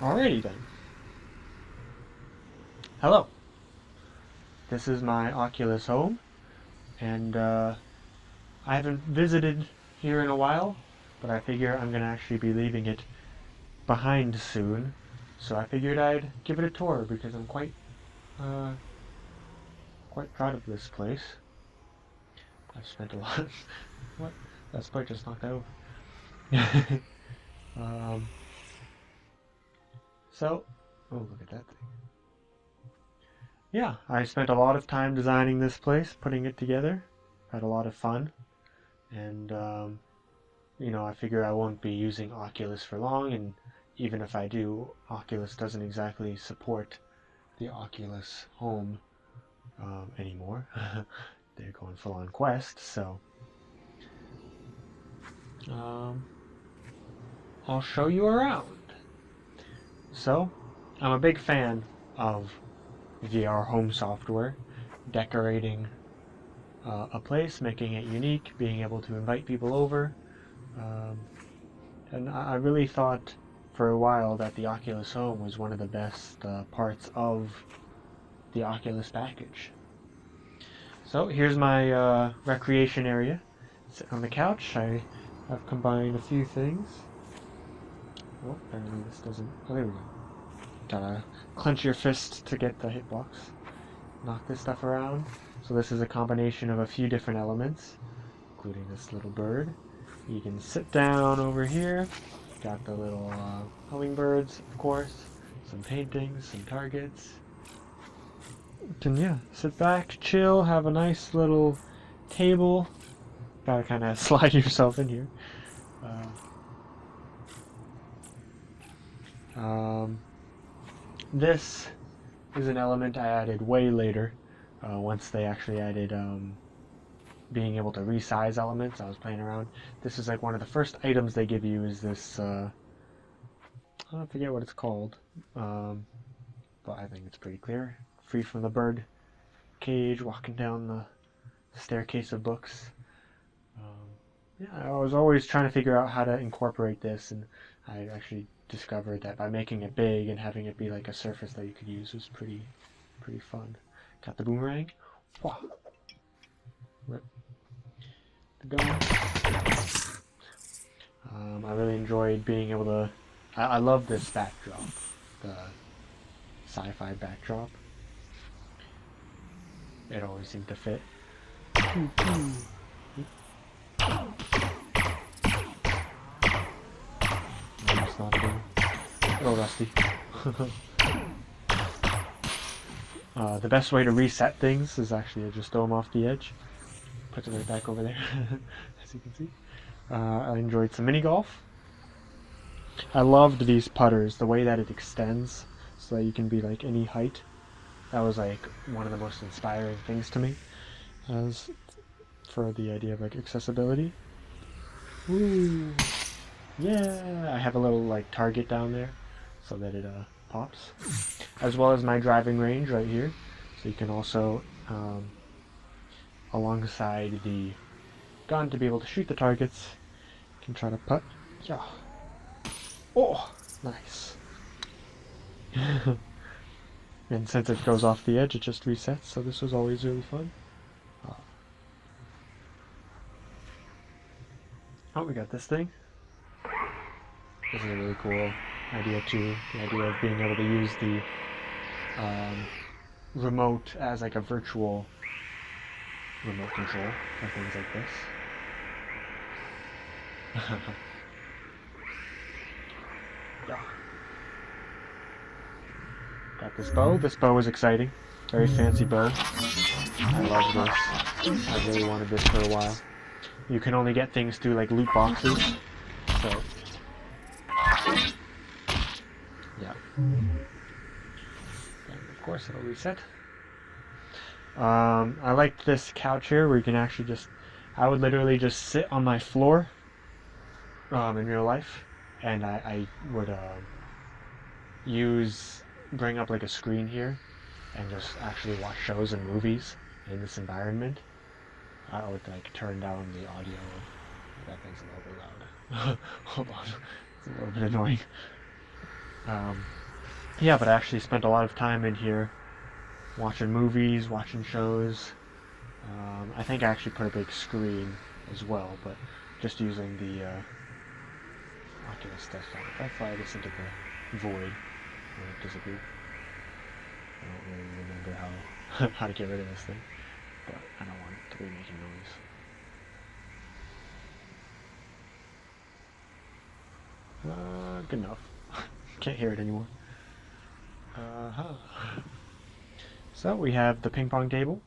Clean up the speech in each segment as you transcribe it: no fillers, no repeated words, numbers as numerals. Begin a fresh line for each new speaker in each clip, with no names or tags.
Alrighty then. Hello. This is my Oculus home, and I haven't visited here in a while, but I figure I'm gonna actually be leaving it behind soon. So I figured I'd give it a tour because I'm uh, quite proud of this place. I've spent a lot. What? That spike just knocked out. um, so, oh look at that thing. Yeah, I spent a lot of time designing this place, putting it together. Had a lot of fun, and I figure I won't be using Oculus for long, and even if I do, Oculus doesn't exactly support the Oculus Home anymore. They're going full on Quest, so um, I'll show you around. So, I'm a big fan of VR home software, decorating a place, making it unique, being able to invite people over. Um, and I really thought for a while that the Oculus Home was one of the best parts of the Oculus package. So here's my recreation area. Sit on the couch. I have combined a few things. Oh, apparently this doesn't. Oh, there we go. Gotta clench your fist to get the hitbox. Knock this stuff around. So this is a combination of a few different elements, including this little bird. You can sit down over here. Got the little hummingbirds, of course. Some paintings, some targets. You can, yeah, sit back, chill, have a nice little table. Gotta kind of slide yourself in here. This is an element I added way later, once they actually added being able to resize elements. I was playing around. This is like one of the first items they give you is this, I forget what it's called, but I think it's pretty clear. Free from the bird cage, walking down the staircase of books. Yeah, I was always trying to figure out how to incorporate this, and I actually discovered that by making it big and having it be like a surface that you could use was pretty fun. Got the boomerang. Wow. Rip the gun. I really enjoyed being able to. I love this backdrop, the sci-fi backdrop. It always seemed to fit. It's not a little rusty. The best way to reset things is actually to just throw them off the edge. Puts it right back over there, as you can see. I enjoyed some mini golf. I loved these putters, the way that it extends, so that you can be like any height. That was like one of the most inspiring things to me, as for the idea of like accessibility. Ooh, yeah! I have a little like target down there, so that it pops, as well as my driving range right here. So you can also, alongside the gun to be able to shoot the targets, you can try to putt. Yeah. Oh, nice. And since it goes off the edge, it just resets, so this was always really fun. Oh, we got this thing. This is a really cool idea too. The idea of being able to use the remote as like a virtual remote control for things like this. Yeah. Got this bow. This bow is exciting. Very fancy bow. I love this. I really wanted this for a while. You can only get things through like loot boxes. So yeah. And of course it'll reset. I liked this couch here where you can actually I would literally just sit on my floor in real life, and I would bring up like a screen here and just actually watch shows and movies in this environment. I would like turn down the audio. That thing's a little bit loud. Hold on, it's a little bit annoying. Yeah, but I actually spent a lot of time in here watching movies, watching shows. I think I actually put a big screen as well, but just using the Oculus desktop. If I fly this into the void, will it disappear? I don't really remember how how to get rid of this thing, but I don't want it to be making noise. Good enough. Can't hear it anymore. So we have the ping pong table.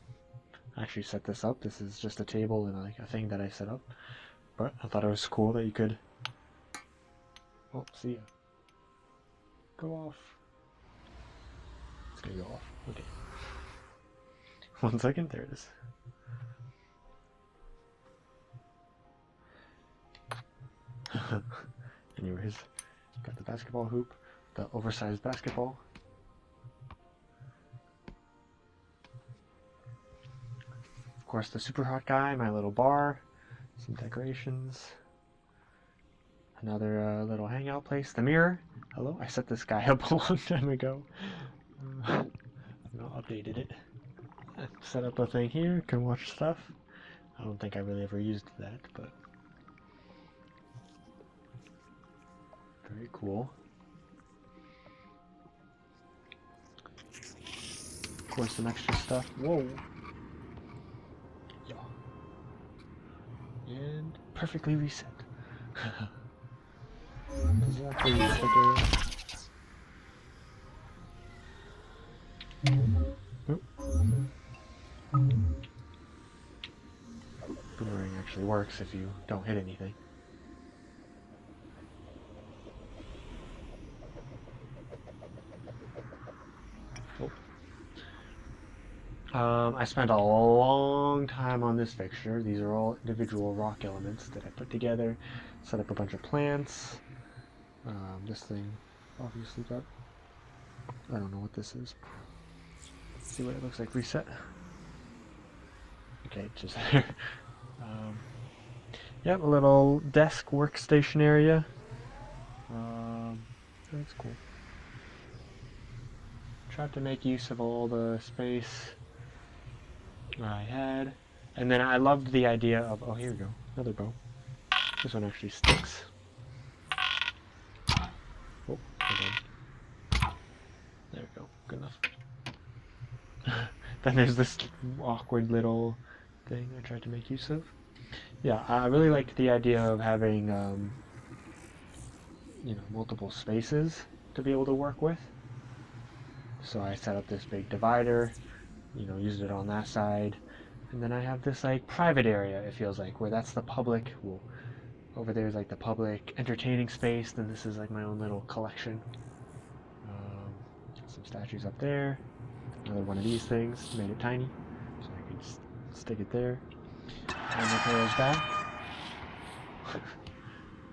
I actually set this up. This is just a table and like a thing that I set up. But I thought it was cool that you could... Oh, see ya. Go off. It's gonna go off. Okay. 1 second. There it is. Anyways, got the basketball hoop, the oversized basketball. Of course, the super hot guy, my little bar, some decorations. Another little hangout place. The mirror. Hello, I set this guy up a long time ago. I've not updated it. Set up a thing here, can watch stuff. I don't think I really ever used that, but very cool. Of course, some extra stuff. Whoa! Yeah. And perfectly reset. Exactly sticker. Oop. Boomerang actually works if you don't hit anything. I spent a long time on this fixture. These are all individual rock elements that I put together, set up a bunch of plants. This thing obviously got... I don't know what this is. Let's see what it looks like. Reset. Okay, just there. Yep, a little desk workstation area. That's cool. Tried to make use of all the space I had. And then I loved the idea of... Oh, here we go. Another bow. This one actually sticks. Oh, okay. There we go. Good enough. Then there's this awkward little thing I tried to make use of. Yeah, I really liked the idea of having, you know, multiple spaces to be able to work with. So I set up this big divider, you know, used it on that side. And then I have this, like, private area, it feels like, where that's the public. Well, over there is, like, the public entertaining space. Then this is, like, my own little collection. Some statues up there. Another one of these things. Made it tiny, so I can just stick it there. And the arrows back.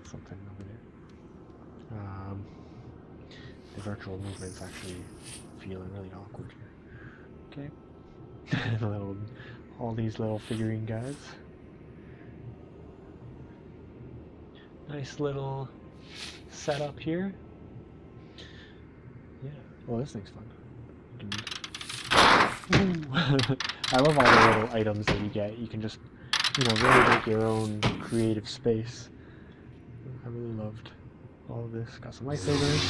Something over there. The virtual movement's actually feeling really awkward here. Okay. All these little figurine guys. Nice little setup here. Yeah. Well, this thing's fun. I love all the little items that you get. You can just, you know, really make your own creative space. I really loved all of this. Got some lightsabers.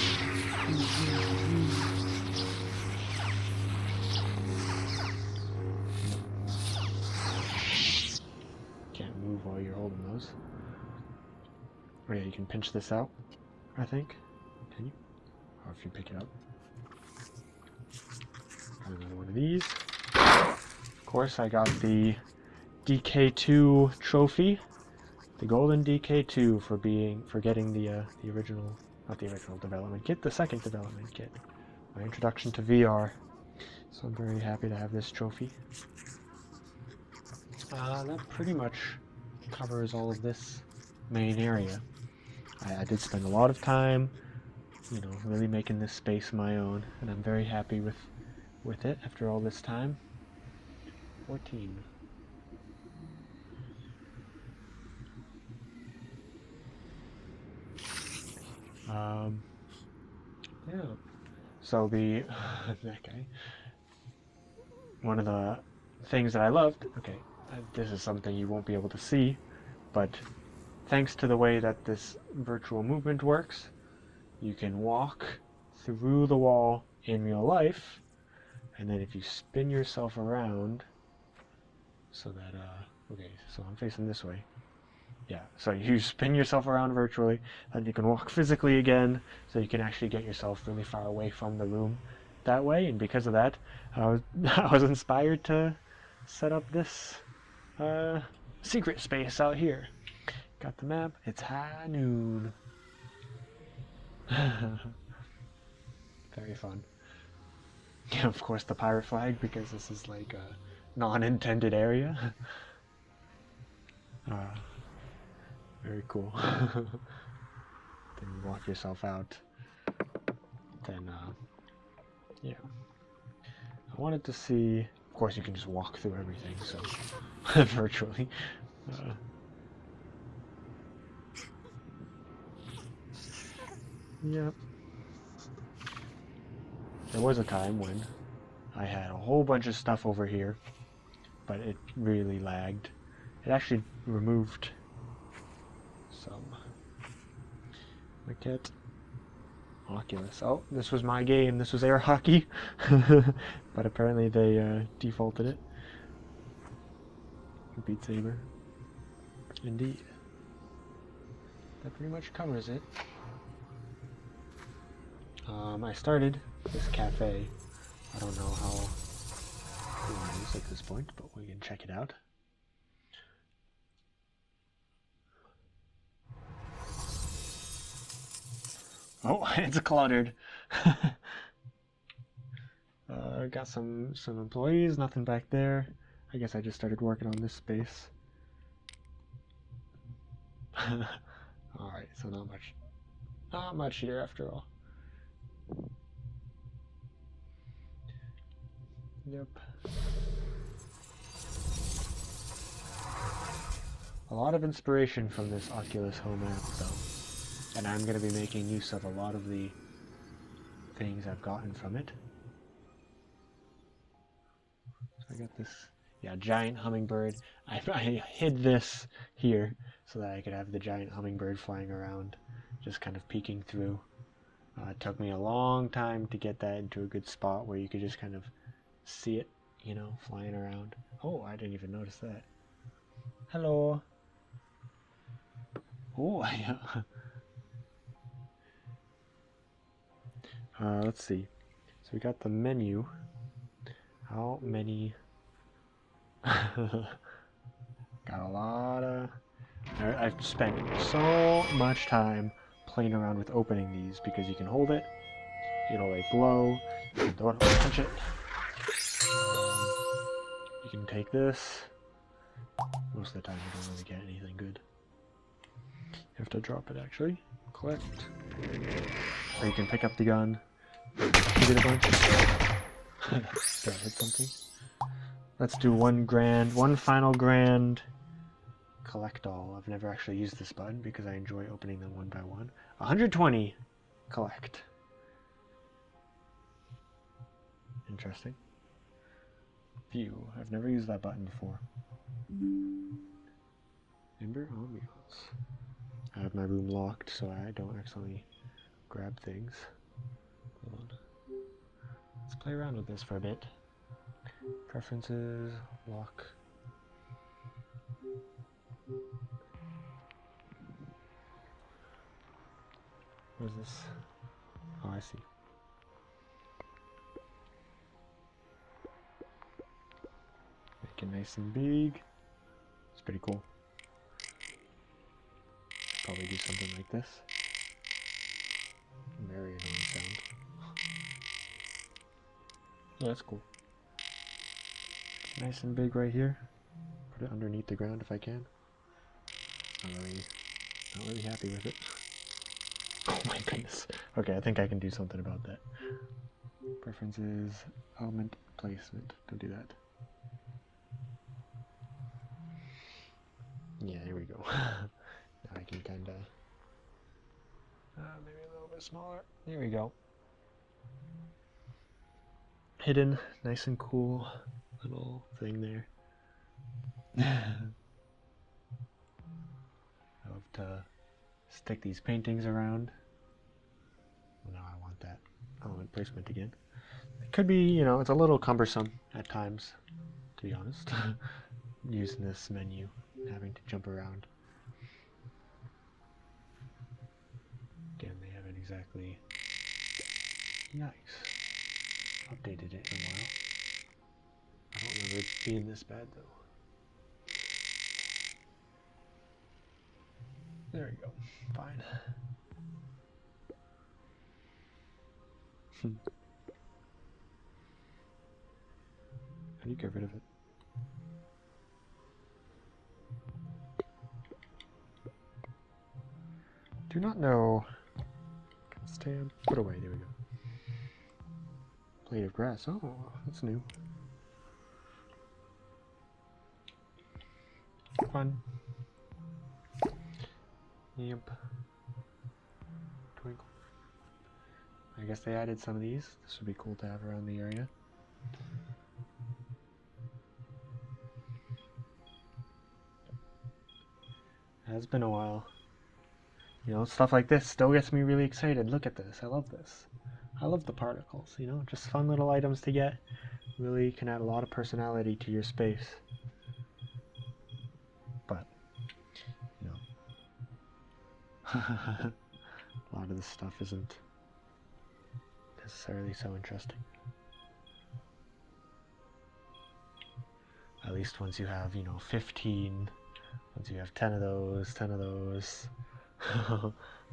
Can't move while you're holding those. Oh yeah, you can pinch this out, I think. Can you? Or if you pick it up. Another one of these. Of course, I got the DK2 trophy, the golden DK2 for getting the original, not the original development kit, the second development kit. My introduction to VR. So I'm very happy to have this trophy. That pretty much covers all of this main area. I did spend a lot of time, you know, really making this space my own, and I'm very happy with it after all this time. 14. Yeah. So the that guy. One of the things that I loved. Okay, this is something you won't be able to see, but thanks to the way that this virtual movement works, you can walk through the wall in real life, and then if you spin yourself around, so that okay, so I'm facing this way. Yeah, so you spin yourself around virtually, and you can walk physically again, so you can actually get yourself really far away from the room that way. And because of that, I was inspired to set up this secret space out here. Got the map. It's high noon. Very fun. Yeah, of course the pirate flag, because this is like a non-intended area. uh, Very cool. Then you walk yourself out. Then, yeah. I wanted to see. Of course, you can just walk through everything, so virtually. Yep. There was a time when I had a whole bunch of stuff over here, but it really lagged. It actually removed some. Look at Oculus. Oh, this was my game. This was air hockey, but apparently they defaulted it. Beat Saber. Indeed. That pretty much covers it. I started this cafe. I don't know how long it is at this point, but we can check it out. Oh, it's cluttered. Got some employees, nothing back there. I guess I just started working on this space. Alright, so not much here after all. Yep. A lot of inspiration from this Oculus Home app, though. And I'm going to be making use of a lot of the things I've gotten from it. So I got this, yeah, giant hummingbird. I hid this here so that I could have the giant hummingbird flying around, just kind of peeking through. It took me a long time to get that into a good spot where you could just kind of see it, you know, flying around. Oh, I didn't even notice that. Hello. Oh, yeah. Let's see. So we got the menu. How many? Got a lot of. I've spent so much time playing around with opening these because you can hold it, it'll like glow, you can don't touch it. You can take this. Most of the time you don't really get anything good. You have to drop it actually. Collect. Or you can pick up the gun. Shoot it a bunch. Did I hit something? Let's do one final grand. Collect all. I've never actually used this button because I enjoy opening them one by one. 120. Collect. Interesting. View. I've never used that button before. Ember ambiance. I have my room locked so I don't accidentally grab things. Hold on. Let's play around with this for a bit. Preferences, lock. What is this? Oh, I see. Make it nice and big. It's pretty cool. Probably do something like this. Very annoying sound. Oh, that's cool. Nice and big right here. Put it underneath the ground if I can. Not really happy with it. Oh my goodness. Okay, I think I can do something about that. Preferences, element placement. Don't do that. Yeah, here we go. Now I can kinda maybe a little bit smaller. There we go. hidden, nice and cool little thing there. I love to stick these paintings around. Well, now I want that element placement again. It could be, you know, it's a little cumbersome at times, to be honest, using this menu, having to jump around. Again, they haven't exactly, yikes, updated it in a while. I don't remember it being this bad though. There we go, fine. How do you get rid of it? Do not know. Stand. Put away. There we go. Blade of grass. Oh, that's new. Fun. Yep. Twinkle. I guess they added some of these. This would be cool to have around the area. It has been a while. You know, stuff like this still gets me really excited. Look at this. I love this. I love the particles, you know, just fun little items to get. Really can add a lot of personality to your space. But, you know, a lot of this stuff isn't necessarily so interesting. At least once you have, you know, 15, once you have 10 of those,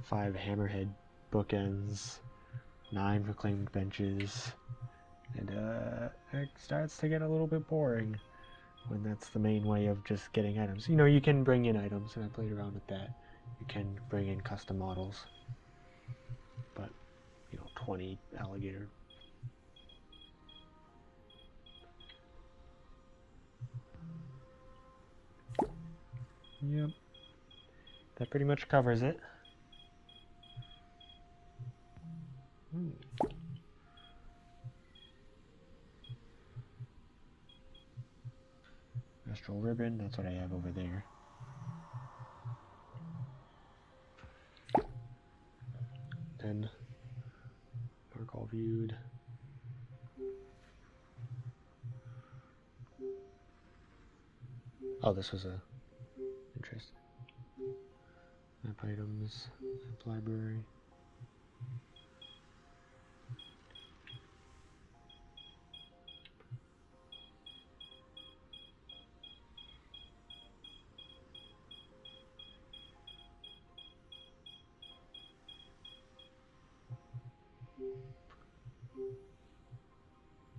5 hammerhead bookends, 9 reclaimed benches, and it starts to get a little bit boring when that's the main way of just getting items. You know, you can bring in items, and I played around with that. You can bring in custom models, but, you know, 20 alligator. Yep, that pretty much covers it. Astral ribbon, that's what I have over there. Then, mark all viewed. Oh, this was a interesting. Map items, map library.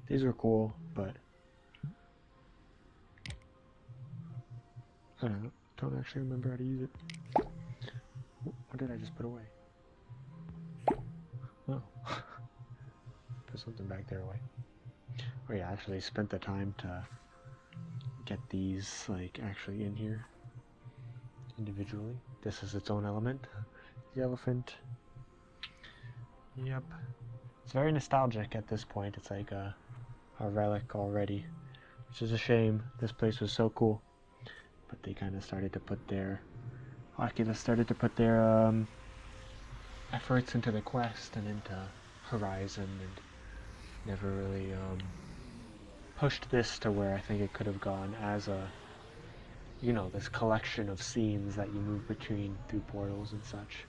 These are cool, but I don't actually remember how to use it. What did I just put away? Oh. Put something back there away. Oh yeah, I actually spent the time to get these like actually in here individually. This is its own element. The elephant. Yep. It's very nostalgic at this point. It's like a relic already, which is a shame. This place was so cool. But they kind of started to put their Oculus started to put their efforts into the Quest and into Horizon, and never really pushed this to where I think it could have gone as a, you know, this collection of scenes that you move between through portals and such.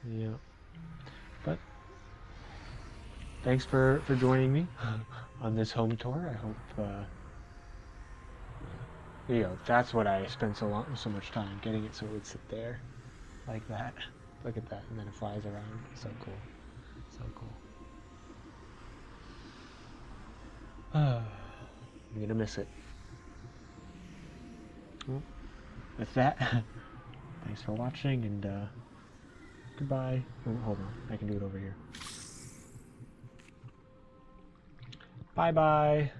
Yeah, but thanks for joining me on this home tour. I hope you know, that's what I spent so much time getting it, so it would sit there like that. Look at that, and then it flies around. So cool, so cool. I'm gonna miss it. Well, with that, thanks for watching, and goodbye. Oh, hold on, I can do it over here. Bye bye.